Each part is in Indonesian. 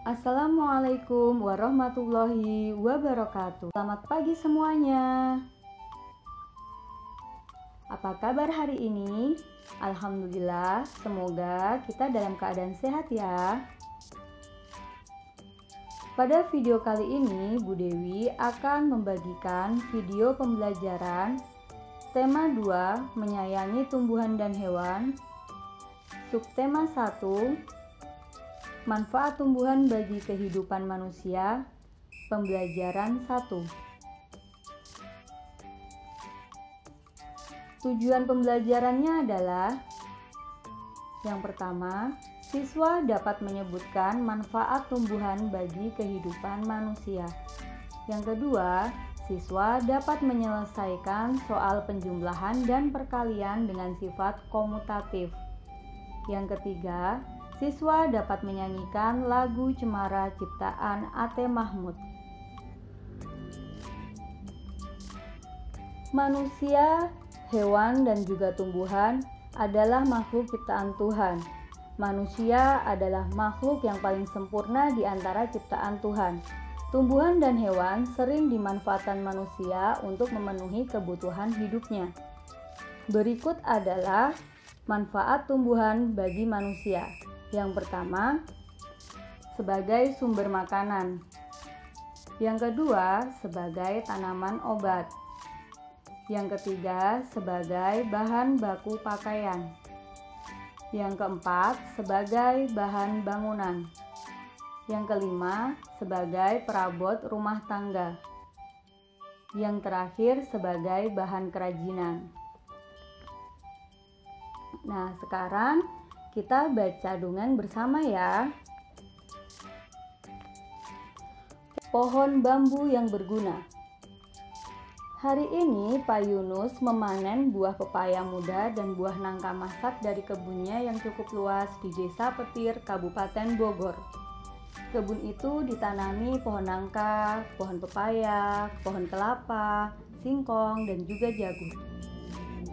Assalamualaikum warahmatullahi wabarakatuh. Selamat pagi semuanya. Apa kabar hari ini? Alhamdulillah, semoga kita dalam keadaan sehat ya. Pada video kali ini, Bu Dewi akan membagikan video pembelajaran tema 2, menyayangi tumbuhan dan hewan. Subtema 1, manfaat tumbuhan bagi kehidupan manusia. Pembelajaran 1. Tujuan pembelajarannya adalah: yang pertama, siswa dapat menyebutkan manfaat tumbuhan bagi kehidupan manusia. Yang kedua, siswa dapat menyelesaikan soal penjumlahan dan perkalian dengan sifat komutatif. Yang ketiga, siswa dapat menyanyikan lagu Cemara ciptaan A.T. Mahmud. Manusia, hewan, dan juga tumbuhan adalah makhluk ciptaan Tuhan. Manusia adalah makhluk yang paling sempurna di antara ciptaan Tuhan. Tumbuhan dan hewan sering dimanfaatkan manusia untuk memenuhi kebutuhan hidupnya. Berikut adalah manfaat tumbuhan bagi manusia. Yang pertama, sebagai sumber makanan. Yang kedua, sebagai tanaman obat. Yang ketiga, sebagai bahan baku pakaian. Yang keempat, sebagai bahan bangunan. Yang kelima, sebagai perabot rumah tangga. Yang terakhir, sebagai bahan kerajinan. Nah, sekarang kita baca dongeng bersama ya. Pohon bambu yang berguna. Hari ini Pak Yunus memanen buah pepaya muda dan buah nangka masak dari kebunnya yang cukup luas di Desa Petir, Kabupaten Bogor. Kebun itu ditanami pohon nangka, pohon pepaya, pohon kelapa, singkong, dan juga jagung.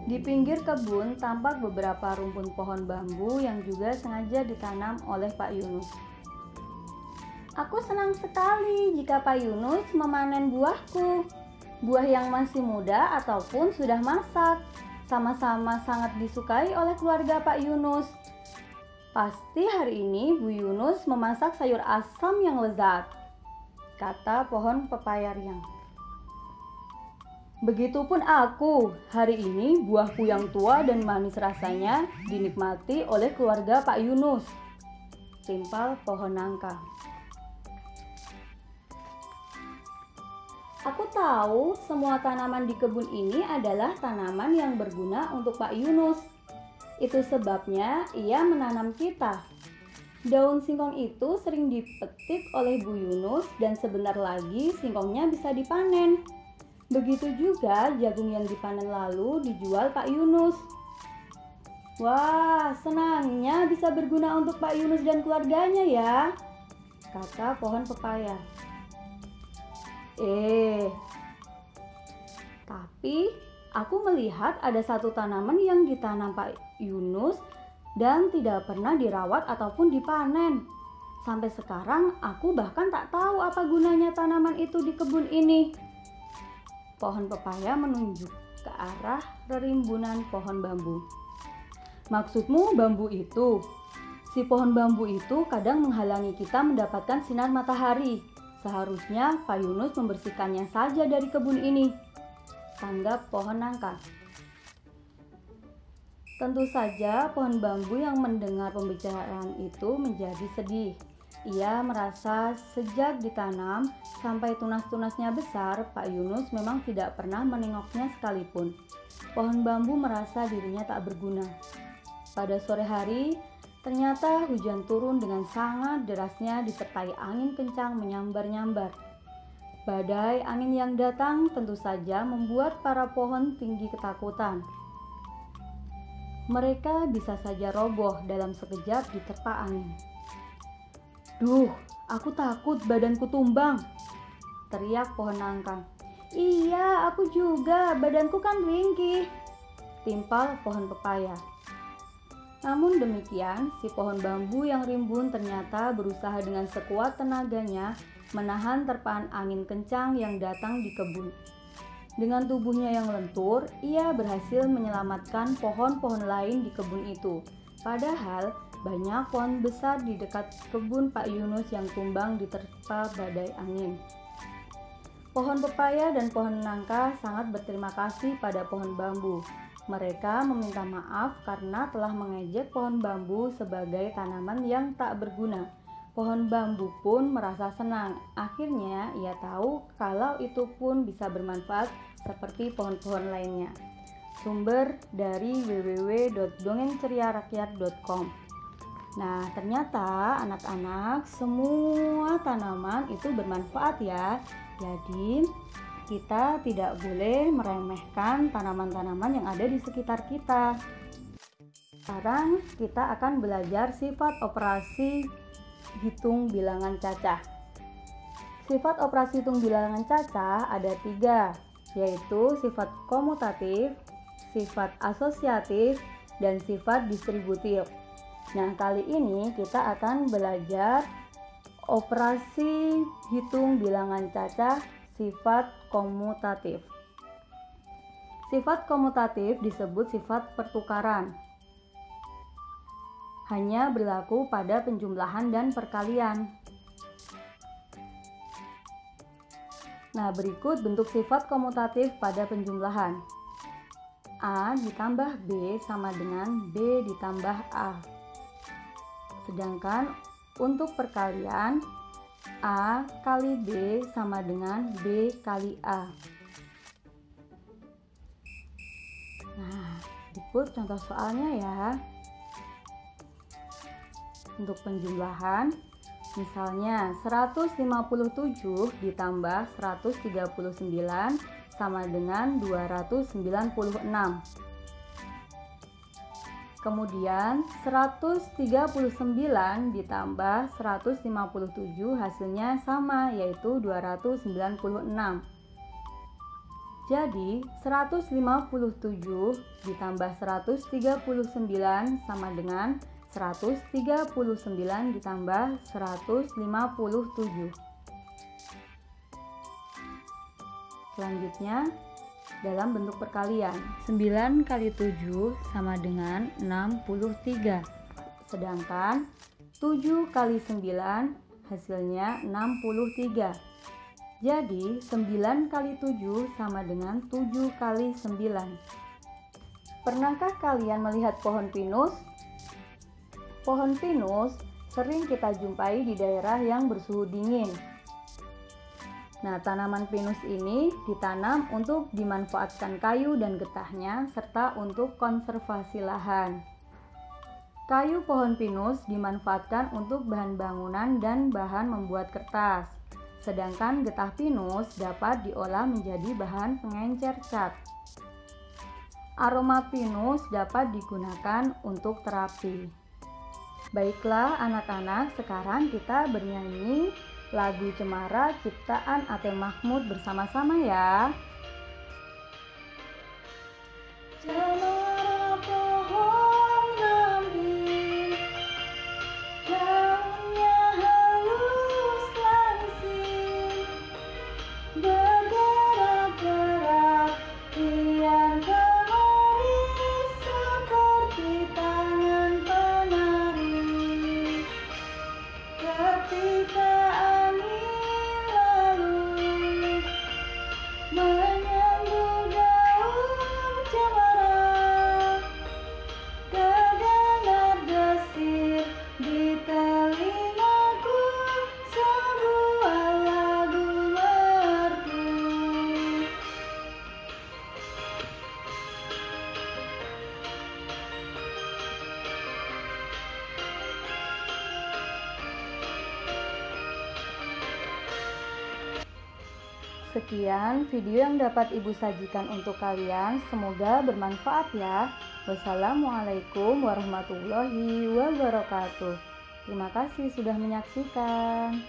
Di pinggir kebun tampak beberapa rumpun pohon bambu yang juga sengaja ditanam oleh Pak Yunus. Aku senang sekali jika Pak Yunus memanen buahku. Buah yang masih muda ataupun sudah masak, sama-sama sangat disukai oleh keluarga Pak Yunus. Pasti hari ini Bu Yunus memasak sayur asam yang lezat, kata pohon pepaya riang. Begitupun aku, hari ini buahku yang tua dan manis rasanya dinikmati oleh keluarga Pak Yunus, timpal pohon nangka. Aku tahu semua tanaman di kebun ini adalah tanaman yang berguna untuk Pak Yunus. Itu sebabnya ia menanam kita. Daun singkong itu sering dipetik oleh Bu Yunus dan sebentar lagi singkongnya bisa dipanen. Begitu juga jagung yang dipanen lalu dijual Pak Yunus. Wah, senangnya bisa berguna untuk Pak Yunus dan keluarganya ya, kata pohon pepaya. Tapi aku melihat ada satu tanaman yang ditanam Pak Yunus dan tidak pernah dirawat ataupun dipanen. Sampai sekarang aku bahkan tak tahu apa gunanya tanaman itu di kebun ini. Pohon pepaya menunjuk ke arah rerimbunan pohon bambu. Maksudmu bambu itu? Si pohon bambu itu kadang menghalangi kita mendapatkan sinar matahari. Seharusnya Pak Yunus membersihkannya saja dari kebun ini, tanggap pohon nangka. Tentu saja pohon bambu yang mendengar pembicaraan itu menjadi sedih. Ia merasa sejak ditanam sampai tunas-tunasnya besar, Pak Yunus memang tidak pernah menengoknya sekalipun. Pohon bambu merasa dirinya tak berguna. Pada sore hari, ternyata hujan turun dengan sangat derasnya disertai angin kencang menyambar-nyambar. Badai angin yang datang tentu saja membuat para pohon tinggi ketakutan. Mereka bisa saja roboh dalam sekejap diterpa angin. Duh, aku takut badanku tumbang, teriak pohon nangka. Iya, aku juga, badanku kan ringkih, timpal pohon pepaya. Namun demikian, si pohon bambu yang rimbun ternyata berusaha dengan sekuat tenaganya menahan terpaan angin kencang yang datang di kebun. Dengan tubuhnya yang lentur, ia berhasil menyelamatkan pohon-pohon lain di kebun itu. Padahal, banyak pohon besar di dekat kebun Pak Yunus yang tumbang diterpa badai angin. Pohon pepaya dan pohon nangka sangat berterima kasih pada pohon bambu. Mereka meminta maaf karena telah mengejek pohon bambu sebagai tanaman yang tak berguna. Pohon bambu pun merasa senang. Akhirnya ia tahu kalau itu pun bisa bermanfaat seperti pohon-pohon lainnya. Sumber dari www.dongengceriarakyat.com. Nah, ternyata anak-anak, semua tanaman itu bermanfaat ya. Jadi, kita tidak boleh meremehkan tanaman-tanaman yang ada di sekitar kita. Sekarang kita akan belajar sifat operasi hitung bilangan cacah. Sifat operasi hitung bilangan cacah ada 3, yaitu sifat komutatif, sifat asosiatif, dan sifat distributif. Nah, kali ini kita akan belajar operasi hitung bilangan cacah sifat komutatif. Sifat komutatif disebut sifat pertukaran. Hanya berlaku pada penjumlahan dan perkalian. Nah, berikut bentuk sifat komutatif pada penjumlahan. A ditambah B sama dengan B ditambah A. Sedangkan untuk perkalian, A kali B sama dengan B kali A. Nah, berikut contoh soalnya ya. Untuk penjumlahan, misalnya 157 ditambah 139 sama dengan 296. Kemudian 139 ditambah 157 hasilnya sama, yaitu 296. Jadi 157 ditambah 139 sama dengan 139 ditambah 157. Selanjutnya dalam bentuk perkalian, 9 kali 7 sama dengan 63. Sedangkan 7 kali 9 hasilnya 63. Jadi 9 kali 7 sama dengan 7 kali 9. Pernahkah kalian melihat pohon pinus? Pohon pinus sering kita jumpai di daerah yang bersuhu dingin. Nah, tanaman pinus ini ditanam untuk dimanfaatkan kayu dan getahnya serta untuk konservasi lahan. Kayu pohon pinus dimanfaatkan untuk bahan bangunan dan bahan membuat kertas. Sedangkan getah pinus dapat diolah menjadi bahan pengencer cat. Aroma pinus dapat digunakan untuk terapi. Baiklah anak-anak, sekarang kita bernyanyi lagu Cemara ciptaan Atem Mahmud bersama-sama ya. Cemara pohon gambir, daunnya halus langsing, bergerak-gerak kian kemari seperti tangan penari. Ketika menyentuh daun cemara, terdengar desir di telingaku sebuah lagu merdu. Sekian video yang dapat Ibu sajikan untuk kalian. Semoga bermanfaat ya. Wassalamualaikum warahmatullahi wabarakatuh. Terima kasih sudah menyaksikan.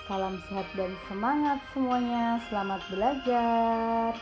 Salam sehat dan semangat semuanya. Selamat belajar.